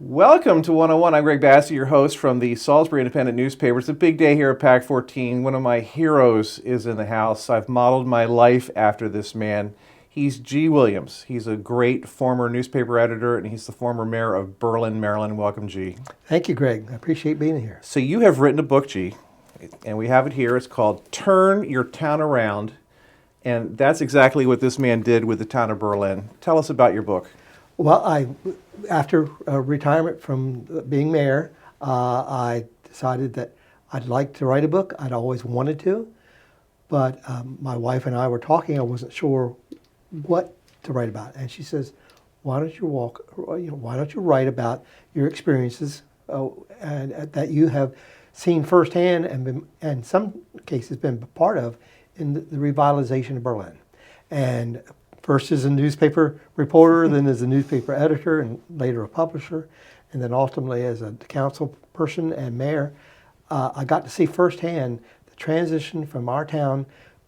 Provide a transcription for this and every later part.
Welcome to 101. I'm Greg Bassett, your host from the Salisbury Independent newspaper. It's a big day here at PAC 14. One of my heroes is in the house. I've modeled my life after this man. He's G. Williams. He's a great former newspaper editor, and he's the former mayor of Berlin, Maryland. Welcome, G. Thank you, Greg. I appreciate being here. So you have written a book, G, and we have it here. It's called Turn Your Town Around, and that's exactly what this man did with the town of Berlin. Tell us about your book. Well, after retirement from being mayor, I decided that I'd like to write a book. I'd always wanted to, but my wife and I were talking. I wasn't sure what to write about, and she says, "Why don't you why don't you write about your experiences and that you have seen firsthand and in some cases been part of in the revitalization of Berlin?" And first as a newspaper reporter, then as a newspaper editor, and later a publisher, and then ultimately as a council person and mayor, I got to see firsthand the transition from our town,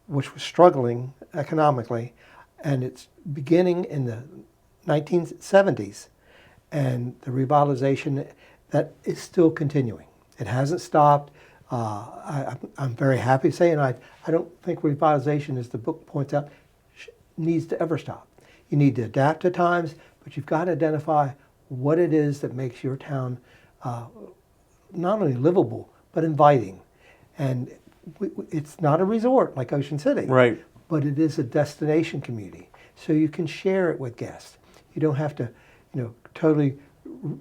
which was struggling economically, and it's beginning in the 1970s, and the revitalization that is still continuing. It hasn't stopped. I'm very happy to say, and I don't think revitalization, as the book points out, needs to ever stop. You need to adapt to times, but you've got to identify what it is that makes your town not only livable, but inviting. And it's not a resort like Ocean City, Right. but it is a destination community. So you can share it with guests. You don't have to, totally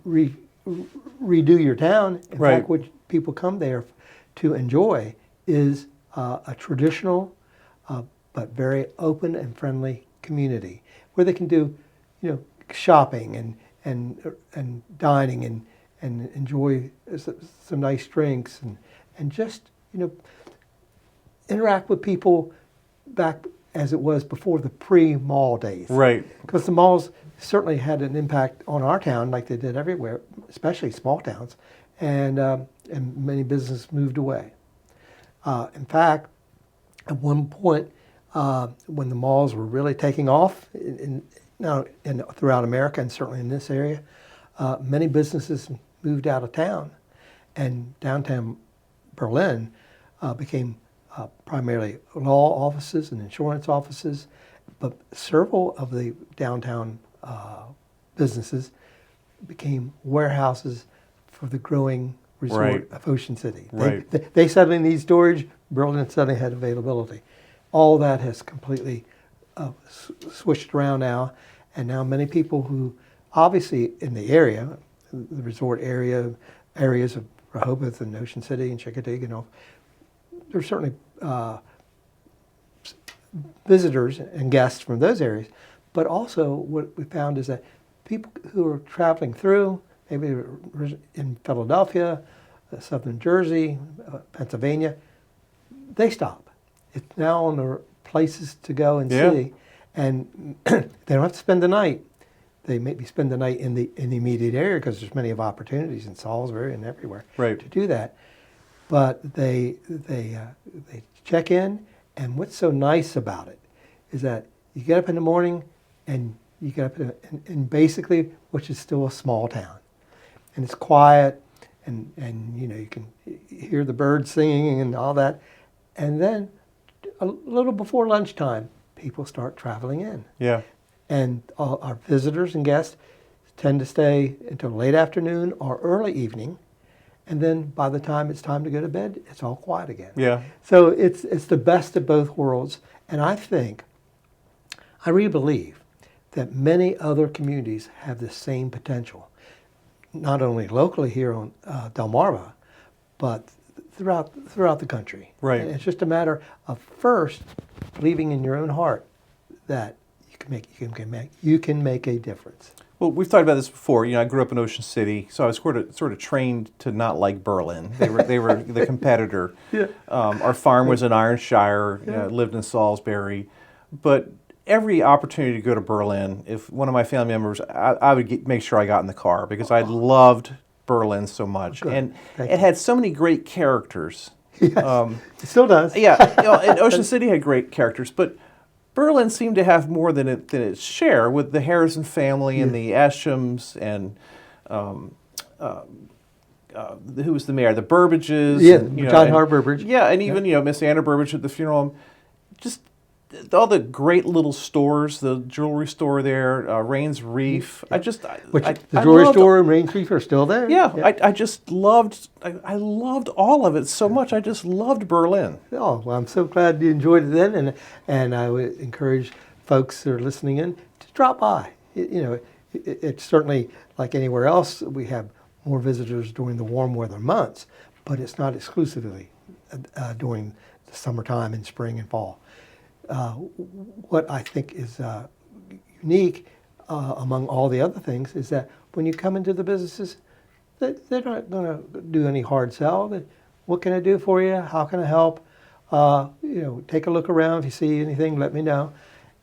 redo your town. In Right. fact, what people come there to enjoy is a traditional, but very open and friendly community where they can do, shopping and dining and enjoy some nice drinks and just, interact with people back as it was before the pre-mall days. Right. Because the malls certainly had an impact on our town like they did everywhere, especially small towns, and many businesses moved away. In fact, at one point, when the malls were really taking off throughout America and certainly in this area, many businesses moved out of town, and downtown Berlin became primarily law offices and insurance offices, but several of the downtown businesses became warehouses for the growing resort Right. of Ocean City. Right. They suddenly need storage. Berlin suddenly had availability. All that has completely switched around now, and now many people who obviously in the area, the resort areas of Rehoboth and Ocean City and Chickadig, there's certainly visitors and guests from those areas, but also what we found is that people who are traveling through, maybe in Philadelphia, southern Jersey, Pennsylvania, they stop. It's now on the places to go and see, and they don't have to spend the night. They maybe spend the night in the immediate area because there's many of opportunities in Salisbury and everywhere Right. to do that. But they check in, and what's so nice about it is that you get up in the morning and you get up in basically, which is still a small town, and it's quiet, and you can hear the birds singing and all that, and then a little before lunchtime, people start traveling in. Yeah. And our visitors and guests tend to stay until late afternoon or early evening. And then by the time it's time to go to bed, it's all quiet again. Yeah. So it's the best of both worlds. And I really believe that many other communities have the same potential, not only locally here on Delmarva, but throughout the country. Right. And it's just a matter of first believing in your own heart that you can make a difference. Well, we've talked about this before. I grew up in Ocean City, so I was sort of trained to not like Berlin. They were the competitor. Yeah. Our farm was in Ironshire. Lived in Salisbury, but every opportunity to go to Berlin, if one of my family members, I would make sure I got in the car because I loved Berlin so much, Good. and Thank it you. had so many great characters. Yes, it still does. Yeah, and Ocean City had great characters, but Berlin seemed to have more than its share with the Harrison family and the Eshams and who was the mayor, the Burbages. Yeah, and, John Hart Burbage. Yeah, and even Miss Anna Burbage at the funeral. Just all the great little stores, the jewelry store there, Rains Reef. Yeah. The The jewelry store and Rain Reef are still there. Yeah, yeah. I just loved. I loved all of it so much. I just loved Berlin. Oh, well, I'm so glad you enjoyed it then, and I would encourage folks that are listening in to drop by. It's certainly like anywhere else. We have more visitors during the warm weather months, but it's not exclusively during the summertime and spring and fall. What I think is unique among all the other things is that when you come into the businesses, they're not going to do any hard sell. What can I do for you? How can I help? Take a look around. If you see anything, let me know.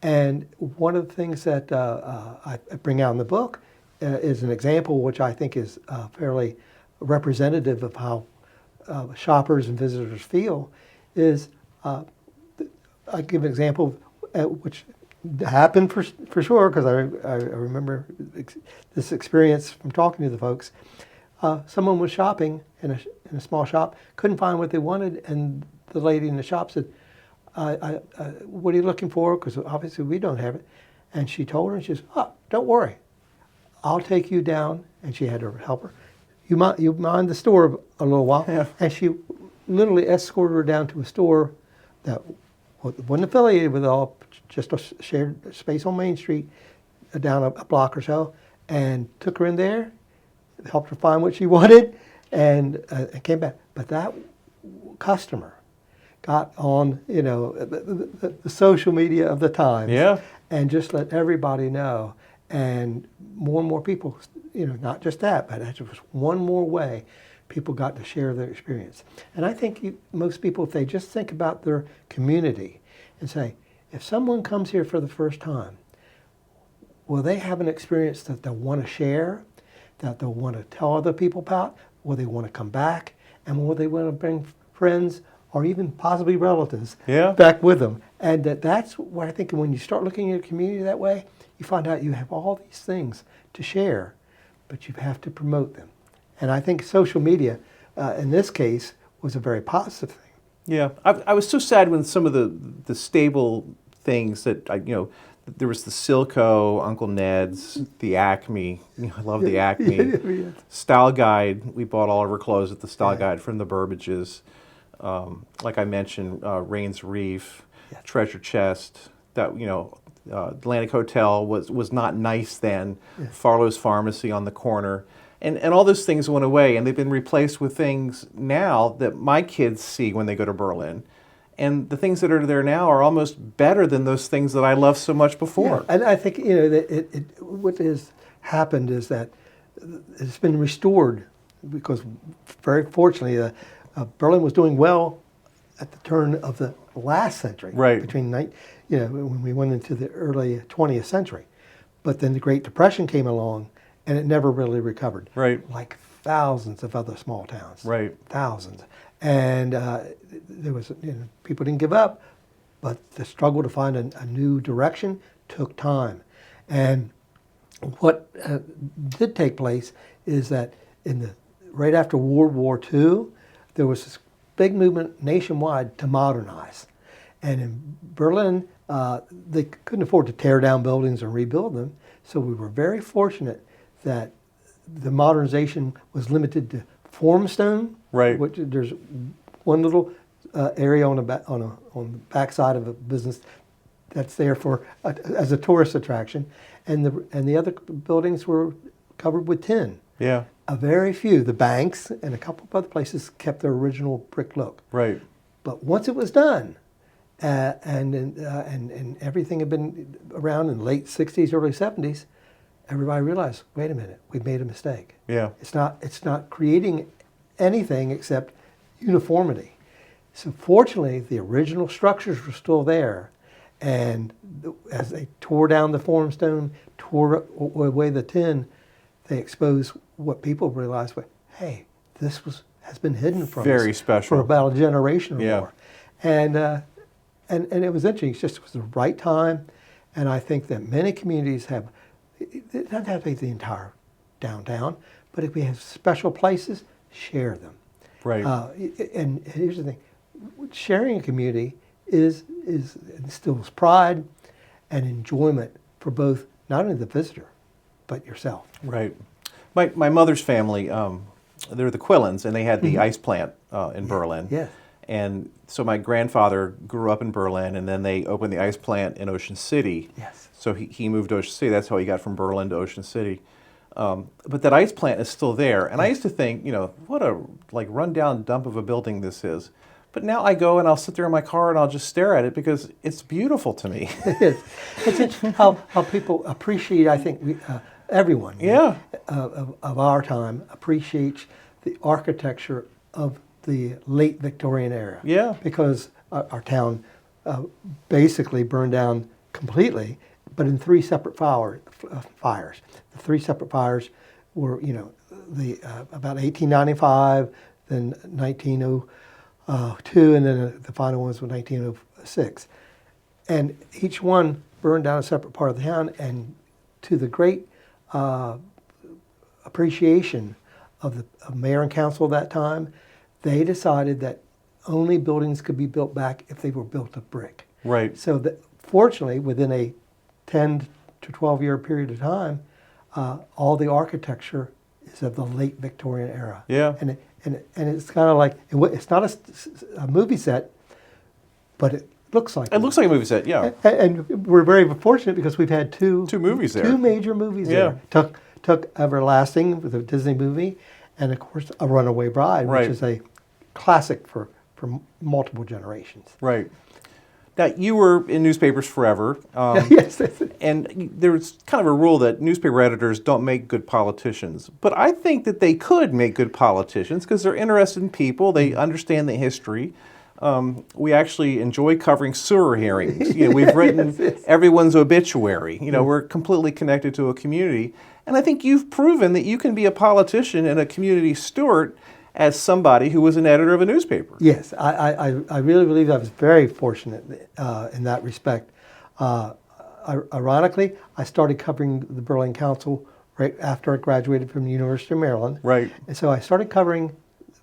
And one of the things that I bring out in the book is an example which I think is fairly representative of how shoppers and visitors feel. Is I give an example which happened for sure, because I remember this experience from talking to the folks. Someone was shopping in a small shop, couldn't find what they wanted, and the lady in the shop said, what are you looking for? Because obviously we don't have it. And she told her, and she says, oh, don't worry. I'll take you down. And she had her helper. You mind the store a little while. Yeah. And she literally escorted her down to a store that wasn't affiliated with all, just a shared space on Main Street, down a block or so, and took her in there, helped her find what she wanted, and came back. But that customer got on, the social media of the times, Yeah. and just let everybody know. And more and more people, not just that, but that was one more way people got to share their experience. And I think most people, if they just think about their community and say, if someone comes here for the first time, will they have an experience that they'll want to share, that they'll want to tell other people about? Will they want to come back? And will they want to bring friends or even possibly relatives back with them? And that's what I think when you start looking at your community that way, you find out you have all these things to share, but you have to promote them. And I think social media, in this case, was a very positive thing. Yeah, I was so sad when some of the stable things that there was the Silco, Uncle Ned's, the Acme. I love the Acme. Yeah. Style Guide. We bought all of our clothes at the Style Guide from the Burbages. Like I mentioned, Rains Reef, Treasure Chest. That Atlantic Hotel was not nice then. Yeah. Farlow's Pharmacy on the corner. And all those things went away, and they've been replaced with things now that my kids see when they go to Berlin. And the things that are there now are almost better than those things that I loved so much before. Yeah. And I think that what has happened is that it's been restored, because very fortunately Berlin was doing well at the turn of the last century, right? Between when we went into the early 20th century, but then the Great Depression came along. And it never really recovered. Right. Like thousands of other small towns. Right. Thousands. And there was, people didn't give up, but the struggle to find a new direction took time. And what did take place is that right after World War II, there was this big movement nationwide to modernize. And in Berlin, they couldn't afford to tear down buildings and rebuild them. So we were very fortunate that the modernization was limited to formstone. Right. Which there's one little area on the backside of a business that's there for as a tourist attraction, and the other buildings were covered with tin. Yeah. A very few, the banks and a couple of other places, kept their original brick look. Right. But once it was done, and everything had been around in the late 60s, early 70s, everybody realized, wait a minute, we made a mistake. Yeah. It's not creating anything except uniformity. So fortunately, the original structures were still there, and as they tore down the formstone, tore away the tin, they exposed what people realized, hey, this has been hidden from Very us special. for about a generation or Yeah. more. And it was interesting. It was the right time, and I think that many communities have. It doesn't have to be the entire downtown, but if we have special places, share them. Right. And here's the thing, sharing a community instills pride and enjoyment for both, not only the visitor, but yourself. Right. My mother's family, they're the Quillens, and they had the ice plant in Berlin. Yes. And so my grandfather grew up in Berlin, and then they opened the ice plant in Ocean City. Yes. So he moved to Ocean City. That's how he got from Berlin to Ocean City. But that ice plant is still there. And I used to think, what a rundown dump of a building this is. But now I go and I'll sit there in my car and I'll just stare at it because it's beautiful to me. It is. It's interesting how people appreciate, I think, everyone of our time appreciates the architecture of the late Victorian era. Yeah. Because our town basically burned down completely, but in three separate fires. The three separate fires were, about 1895, then 1902, and then the final one was 1906. And each one burned down a separate part of the town, and to the great appreciation of the mayor and council at that time, they decided that only buildings could be built back if they were built of brick. Right. So that, fortunately, within a 10 to 12 year period of time, all the architecture is of the late Victorian era. Yeah. And it's kind of like, it's not a movie set, but it looks like It looks like a movie set, yeah. And we're very fortunate because we've had two movies there. Two major movies there. Took Everlasting with a Disney movie, and of course A Runaway Bride, Right. which is a classic for multiple generations. Right. Now, you were in newspapers forever. Yes. And there's kind of a rule that newspaper editors don't make good politicians. But I think that they could make good politicians because they're interested in people. They understand the history. We actually enjoy covering sewer hearings. We've written everyone's obituary. We're completely connected to a community. And I think you've proven that you can be a politician and a community steward as somebody who was an editor of a newspaper. Yes, I really believe I was very fortunate in that respect. Ironically, I started covering the Berlin Council right after I graduated from the University of Maryland. Right. And so I started covering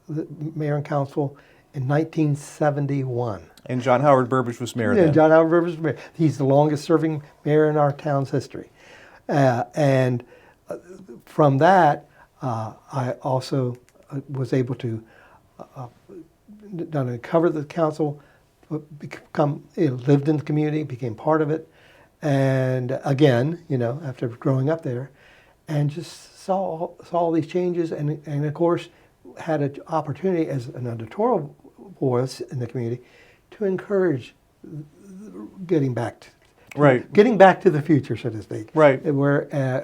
the mayor and council in 1971. And John Howard Burbage was mayor then. John Howard Burbage was mayor. He's the longest serving mayor in our town's history. And from that, I also was able to not only cover the council, but lived in the community, became part of it, and again, after growing up there, and just saw all these changes, and of course, had an opportunity as an editorial voice in the community to encourage getting back to the future, so to speak. Right. Where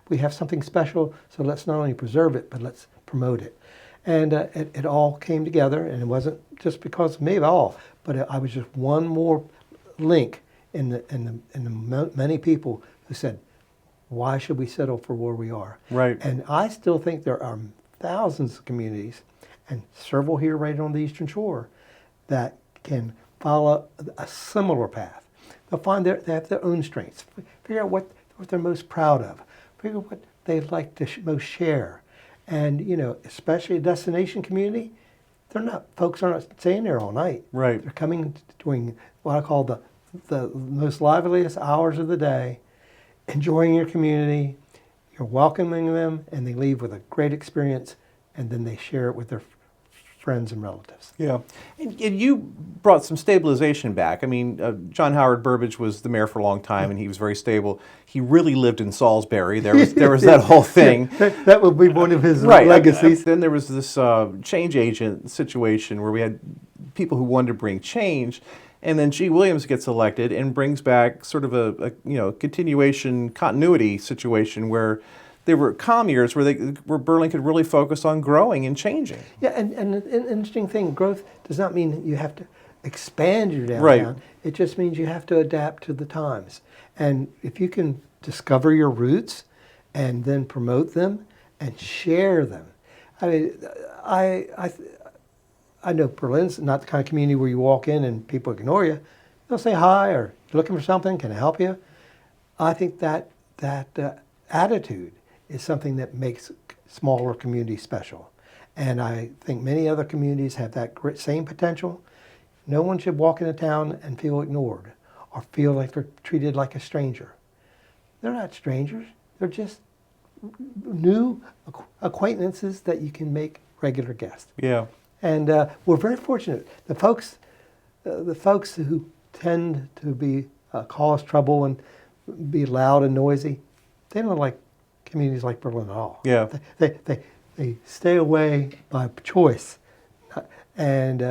we have something special, so let's not only preserve it, but let's promote it. And it all came together, and it wasn't just because of me at all, but I was just one more link in the many people who said, why should we settle for where we are? Right. And I still think there are thousands of communities, and several here right on the Eastern Shore, that can follow a similar path. They'll find they have their own strengths. Figure out what they're most proud of. Figure out what they'd like to most share. And, especially a destination community, folks are not staying there all night. Right. They're coming during what I call the most liveliest hours of the day, enjoying your community, you're welcoming them, and they leave with a great experience, and then they share it with their friends and relatives. Yeah. And you brought some stabilization back. I mean, John Howard Burbage was the mayor for a long time, and he was very stable. He really lived in Salisbury. There was that whole thing. That would be one of his legacies. Then there was this change agent situation where we had people who wanted to bring change, and then G. Williams gets elected and brings back sort of a continuity situation where there were calm years where Berlin could really focus on growing and changing. Yeah, and an interesting thing, growth does not mean you have to expand your downtown. Right. It just means you have to adapt to the times. And if you can discover your roots and then promote them and share them. I mean, I know Berlin's not the kind of community where you walk in and people ignore you. They'll say hi, or you're looking for something, can I help you? I think that attitude is something that makes smaller communities special. And I think many other communities have that same potential. No one should walk into town and feel ignored or feel like they're treated like a stranger. They're not strangers. They're just new acquaintances that you can make regular guests. Yeah. And we're very fortunate. The folks who tend to be cause trouble and be loud and noisy, they don't like communities like Berlin at all. Yeah. They stay away by choice, and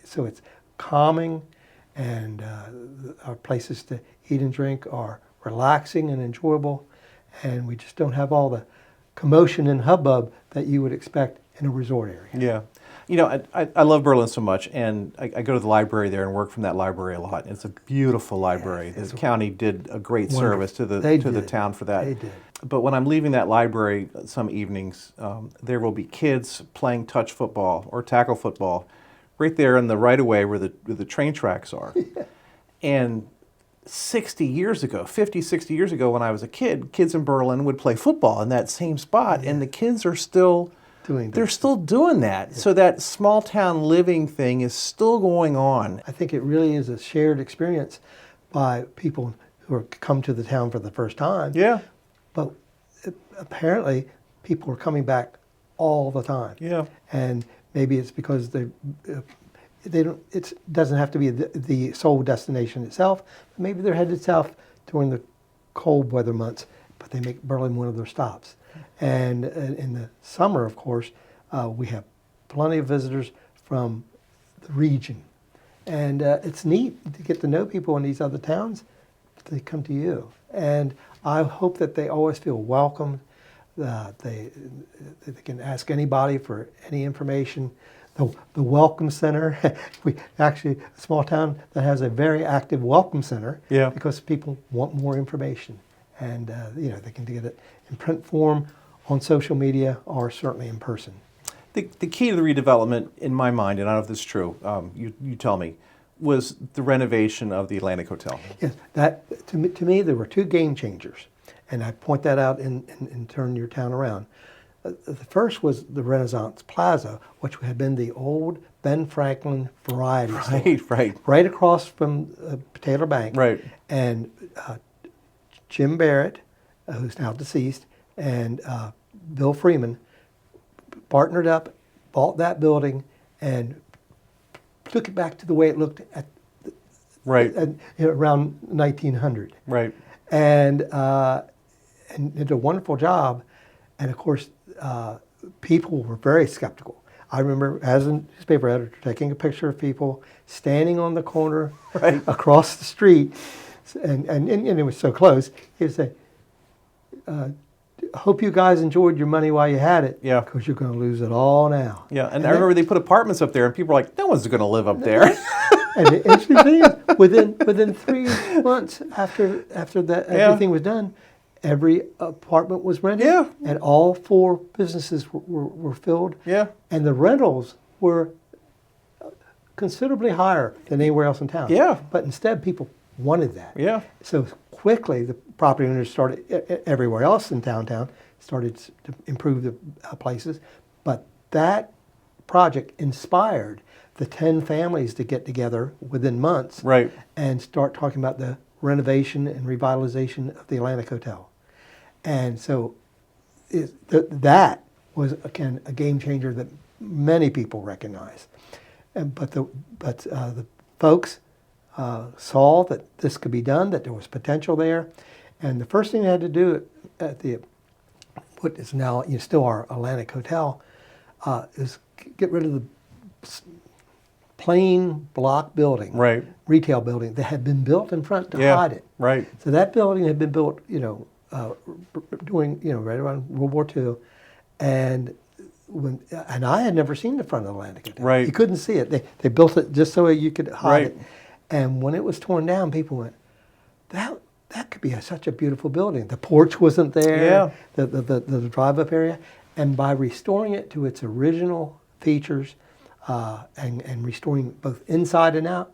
so it's calming, and our places to eat and drink are relaxing and enjoyable, and we just don't have all the commotion and hubbub that you would expect in a resort area. Yeah. You know, I love Berlin so much, and I go to the library there and work from that library a lot. It's a beautiful library. The county did a great service to the town for that. They did. But when I'm leaving that library some evenings, there will be kids playing touch football or tackle football right there in the right-of-way where the train tracks are. And 60 years ago, 50, 60 years ago when I was a kid, kids in Berlin would play football in that same spot, and the kids are still... They're still doing that. Yeah. So that small town living thing is still going on. I think it really is a shared experience by people who are come to the town for the first time. Yeah. But apparently people are coming back all the time. Yeah. And maybe it's because they don't. It doesn't have to be the sole destination itself. Maybe they're headed south during the cold weather months, but they make Berlin one of their stops. And in the summer, of course, we have plenty of visitors from the region. And it's neat to get to know people in these other towns. They come to you. And I hope that they always feel welcome. They can ask anybody for any information. The Welcome Center, we actually, a small town that has a very active Welcome Center. Yeah. Because people want more information. And they can get it in print form, on social media, or certainly in person. The key to the redevelopment, in my mind, and I don't know if this is true, you tell me, was the renovation of the Atlantic Hotel. Yes, that to me there were two game changers, and I point that out in Turn Your Town Around. The first was the Renaissance Plaza, which had been the old Ben Franklin variety store. Right across from Taylor Bank. Right. And Jim Barrett, who's now deceased, and Bill Freeman partnered up, bought that building, and took it back to the way it looked at around 1900. Right. And did a wonderful job. And of course, people were very skeptical. I remember, as a newspaper editor, taking a picture of people standing on the corner across the street, and it was so close. He would say, hope you guys enjoyed your money while you had it. Yeah. Because you're going to lose it all now. Yeah, and I remember they put apartments up there, and people were like, no one's going to live up there. And the interesting thing is, within 3 months after that everything was done, every apartment was rented. Yeah. And all 4 businesses were filled. Yeah. And the rentals were considerably higher than anywhere else in town. Yeah. But instead, people wanted that. Yeah. So quickly, the property owners started, everywhere else in downtown, started to improve the places. But that project inspired the 10 families to get together within months and start talking about the renovation and revitalization of the Atlantic Hotel. And so that was, again, a game changer that many people recognize. But the folks saw that this could be done, that there was potential there. And the first thing they had to do at what is now still our Atlantic Hotel is get rid of the plain block building, retail building that had been built in front to hide it. Right. So that building had been built, during right around World War II, and I had never seen the front of the Atlantic Hotel. Right. You couldn't see it. They built it just so you could hide it. And when it was torn down, people went, that could be such a beautiful building. The porch wasn't there. Yeah. The drive-up area, and by restoring it to its original features, and restoring both inside and out,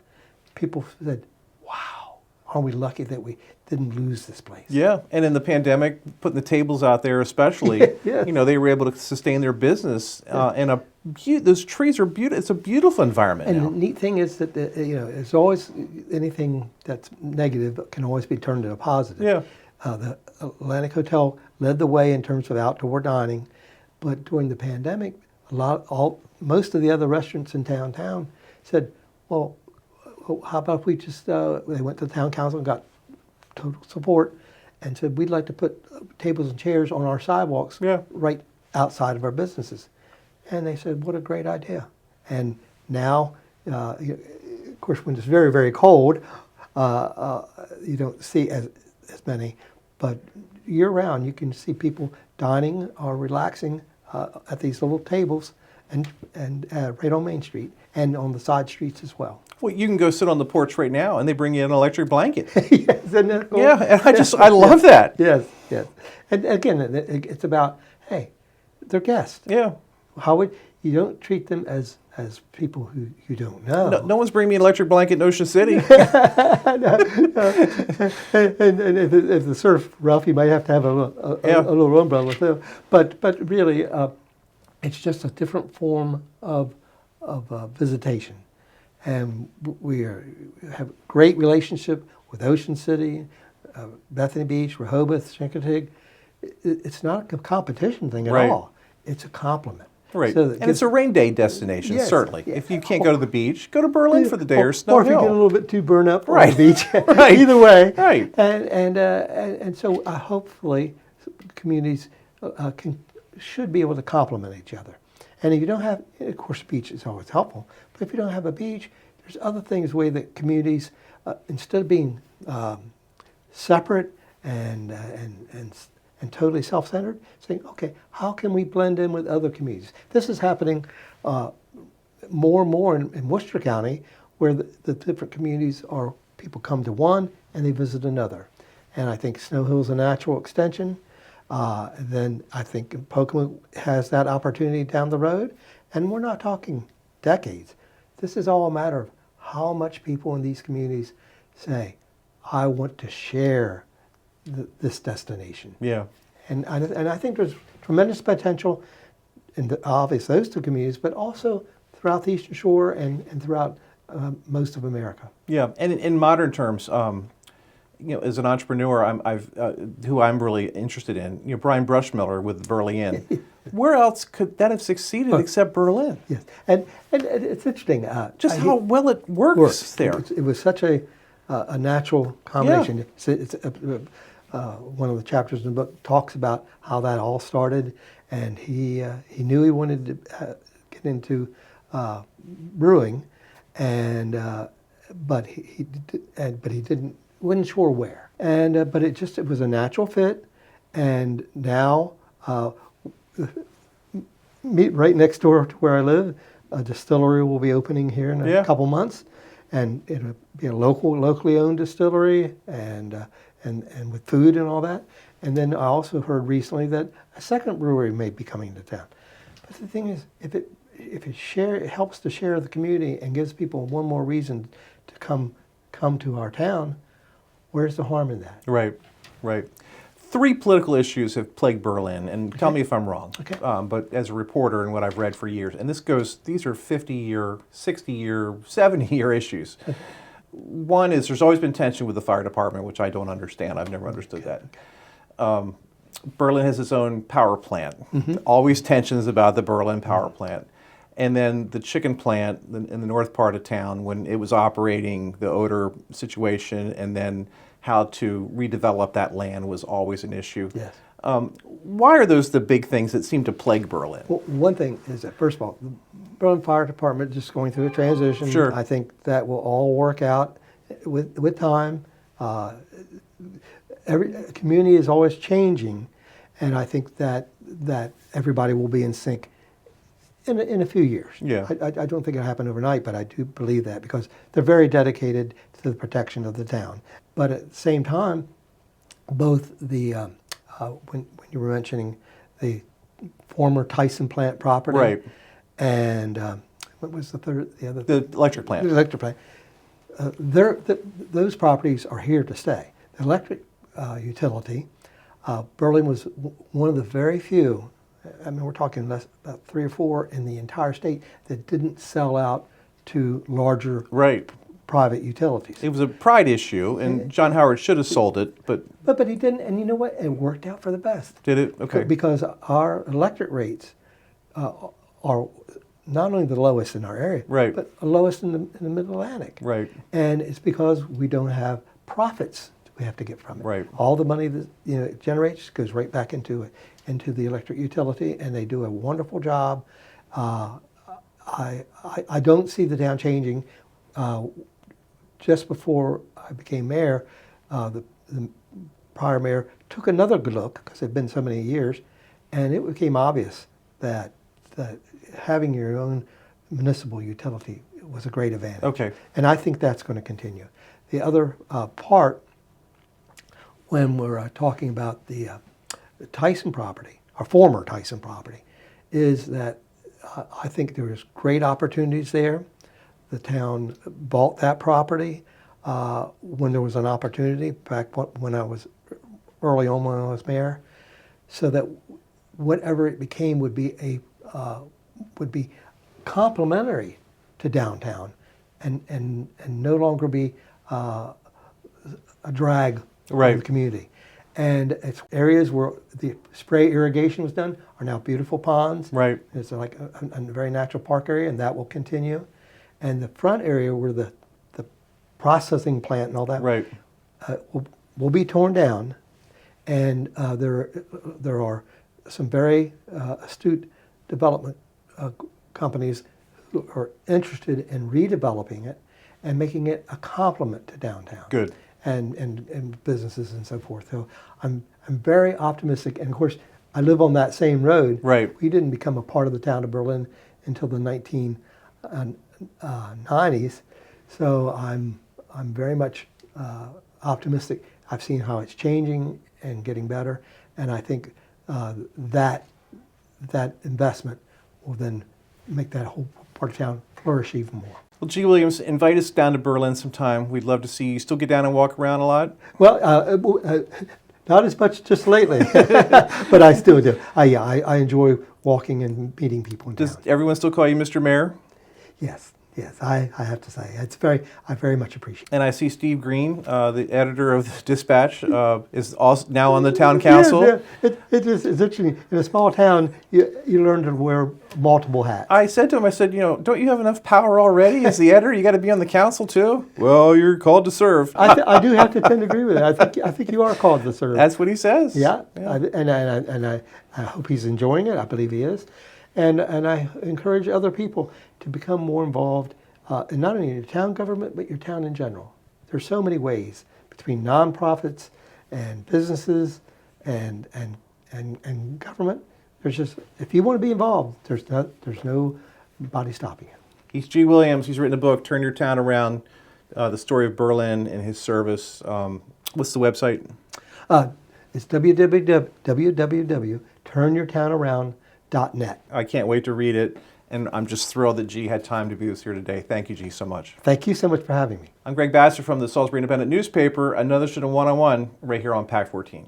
people said, wow, aren't we lucky that we didn't lose this place? Yeah, and in the pandemic, putting the tables out there, especially, Yes. they were able to sustain their business. And those trees are beautiful. It's a beautiful environment And now. the neat thing is that it's always anything that's negative can always be turned into a positive. Yeah. The Atlantic Hotel led the way in terms of outdoor dining, but during the pandemic, most of the other restaurants in downtown said, "Well, how about if we just?" They went to the town council and got total support, and said, "We'd like to put tables and chairs on our sidewalks, Yeah. right outside of our businesses." And they said, "What a great idea!" And now, of course, when it's very, very cold, you don't see as many. But year-round, you can see people dining or relaxing at these little tables, and right on Main Street and on the side streets as well. Well, you can go sit on the porch right now, and they bring you an electric blanket. Yes, isn't that cool? Yeah, and I love that. Yes, yes. And again, it's about, hey, they're guests. Yeah. You don't treat them as people who you don't know. No one's bringing me an electric blanket in Ocean City. And if the surf rough, you might have to have a little umbrella too. But really, it's just a different form of visitation, and we have a great relationship with Ocean City, Bethany Beach, Rehoboth, Chincoteague. It's not a competition thing at Right. all. It's a compliment. Right. So And it's a rain day destination, Yes. certainly. Yeah. If you can't go to the beach, go to Berlin for the day or Snow or if you Hill. get a little bit too burned up on Right. the beach. Right. Either way. Right. And so hopefully communities should be able to complement each other. And if you don't have, of course, the beach is always helpful, but if you don't have a beach, there's other things way that communities, instead of being separate and totally self-centered, saying, okay, how can we blend in with other communities? This is happening more and more in Worcester County, where the different communities people come to one and they visit another. And I think Snow Hill's a natural extension. Then I think Pocomo has that opportunity down the road. And we're not talking decades. This is all a matter of how much people in these communities say, I want to share this destination. Yeah. And I think there's tremendous potential in obviously those two communities, but also throughout the Eastern Shore and throughout most of America. Yeah. And in modern terms, as an entrepreneur, who I'm really interested in, Brian Brushmiller with Berlin. Where else could that have succeeded except Berlin? Yes, and it's interesting. Just how well it works there. It was such a natural combination. Yeah. It's one of the chapters in the book talks about how that all started, and he knew he wanted to get into brewing, but he wasn't sure where. And but it was a natural fit, and now right next door to where I live, a distillery will be opening here in a couple months, and it'll be a locally owned distillery, and with food and all that. And then I also heard recently that a second brewery may be coming to town. But the thing is, if it helps to share the community and gives people one more reason to come to our town, where's the harm in that? Right, right. 3 political issues have plagued Berlin, and tell me if I'm wrong. Okay. But as a reporter and what I've read for years, and these are 50-year, 60-year, 70-year issues. One is there's always been tension with the fire department, which I don't understand. I've never understood that. Berlin has its own power plant. Mm-hmm. Always tensions about the Berlin power plant. And then the chicken plant in the north part of town, when it was operating, the odor situation, and then how to redevelop that land was always an issue. Yes. Why are those the big things that seem to plague Berlin? Well, one thing is that, first of all, the Berlin Fire Department just going through a transition. Sure. I think that will all work out with time. Every community is always changing, and I think that everybody will be in sync in a few years. Yeah. I don't think it'll happen overnight, but I do believe that because they're very dedicated to the protection of the town. But at the same time, both the when you were mentioning the former Tyson plant property, Right. and what was the other? The electric plant. The electric plant. those properties are here to stay. The electric utility, Berlin was one of the very few, I mean, we're talking about 3 or 4 in the entire state that didn't sell out to larger Right. private utilities. It was a pride issue, and John Howard should have sold it, but But he didn't, and you know what? It worked out for the best. did it? Okay. Because our electric rates are not only the lowest in our area, Right. but the lowest in the Mid-Atlantic. Right. And it's because we don't have profits we have to get from it. Right. All the money that it generates goes right back into the electric utility, and they do a wonderful job. I don't see the town changing. Just before I became mayor, the prior mayor took another good look, because it had been so many years, and it became obvious that having your own municipal utility was a great advantage. Okay. And I think that's going to continue. The other part, when we're talking about the Tyson property, our former Tyson property, is that I think there was great opportunities there. The town bought that property when there was an opportunity, back when I was early on when I was mayor, so that whatever it became would be complementary to downtown, and no longer be a drag Right. on the community. And it's areas where the spray irrigation was done are now beautiful ponds. Right. It's like a very natural park area, and that will continue. And the front area where the processing plant and all that Right. will be torn down, and there are some very astute development companies who are interested in redeveloping it and making it a complement to downtown. Good. And businesses and so forth. So I'm very optimistic. And of course, I live on that same road. Right. We didn't become a part of the town of Berlin until the 1990s. So I'm very much optimistic. I've seen how it's changing and getting better, and I think that investment will then make that whole part of town flourish even more. Well, G. Williams, invite us down to Berlin sometime. We'd love to see you. Still get down and walk around a lot? Well, not as much just lately, but I still do. I enjoy walking and meeting people in town. Does everyone still call you Mr. Mayor? Yes, I have to say I very much appreciate it. And I see Steve Green, the editor of the Dispatch, is also now on the town council. Yeah. It's interesting. In a small town, you learn to wear multiple hats. I said to him, I said, don't you have enough power already as the editor? You got to be on the council too. Well, you're called to serve. I do have to tend to agree with it. I think you are called to serve. That's what he says. Yeah. I hope he's enjoying it. I believe he is, and I encourage other people to become more involved in not only your town government but your town in general. There's so many ways between nonprofits and businesses and government. There's just, if you want to be involved, there's nobody stopping you. He's G. Williams. He's written a book, Turn Your Town Around, the story of Berlin and his service. What's the website? It's www.turnyourtownaround.net. I can't wait to read it, and I'm just thrilled that G had time to be with us here today. Thank you, G, so much. Thank you so much for having me. I'm Greg Bassett from the Salisbury Independent newspaper. Another show one-on-one right here on PAC 14.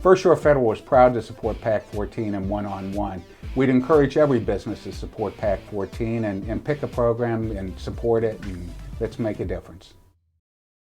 First Shore Federal is proud to support PAC 14 and one-on-one. We'd encourage every business to support PAC 14 and pick a program and support it, and let's make a difference.